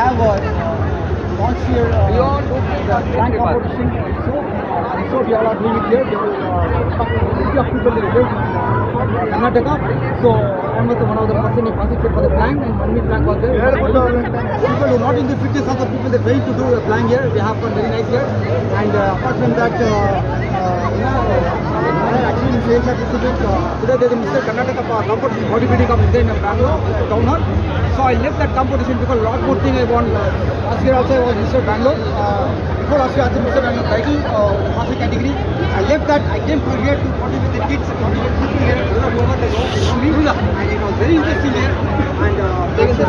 have launched here the plank competition. So we all are doing it here. There are people here in Karnataka. So I was one of the person who participated for the plank, and 1 meter plank was there. People who are not in the fitness, other people they trying to do a plank here. We have fun, very nice here. And apart from that, actually in Asia Pacific, today there is Mr. Karnataka competition, bodybuilding competition in Bangalore, town hall. So I left that competition because a lot more thing I want. Last year also I was Mr. Bangalore. Before last year I was Mr. Bangalore title, master category. I left that. I came to here to party with the kids, party with people here. And it was very interesting here. And because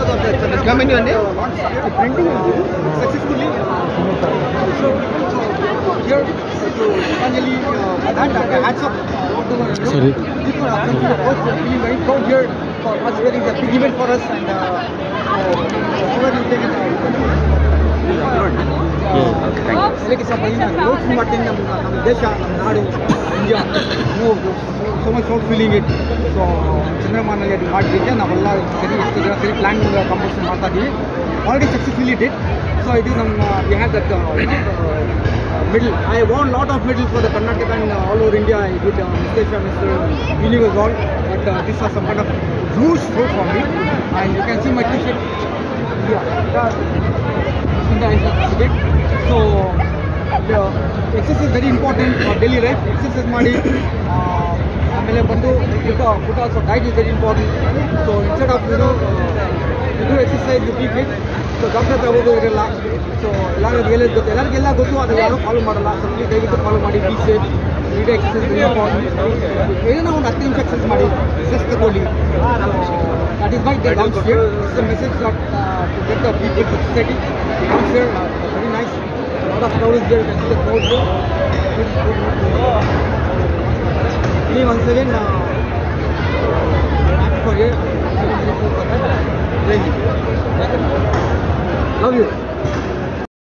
of the Come in your name? printing successfully. So here to Anjali, hats off. Sorry. People are feeling very proud here for participating in the big event for us, and whoever you take it. Loads Martin, Desha, Nadu, India. So much proud feeling it. So Chandramanali had hard weekend. Navalla very planned competition. Already successfully did. So it is we have that medal. I won lot of medals for the Karnataka and all over India. I did Mr. Universe Gold, but this was some kind of huge fruit for me. And you can see my t-shirt. So the exercise is very important for daily life. Exercise ಮಾಡಿ ಆಮೇಲೆ ಬಂದು food also diet is very important. So instead of you do exercise, you keep fit. So doctor ಹತ್ರ ಹೋಗೋದು ಇರಲ್ಲ. So ಎಲ್ಲರಿಗೆಲ್ಲ ಗೊತ್ತು, ಅದು ಯಾರು follow ಮಾಡಲ್ಲ. ಸೊ ಪ್ಲೀಸ್ ದಯವಿಟ್ಟು ಫಾಲೋ ಮಾಡಿ, be safe. Daily exercise very important. ಏನೋ ಒಂದು 10 ನಿಮಿಷ ಎಕ್ಸರ್ಸೈಸ್ ಮಾಡಿ, ಸ್ಟ್ರೆಸ್ ತಗೊಳ್ಳಿ. That is why they launch here. It's a message that to get the people to society. They launch here, very nice. A lot of crowd is there. You can see the crowd here. Once again.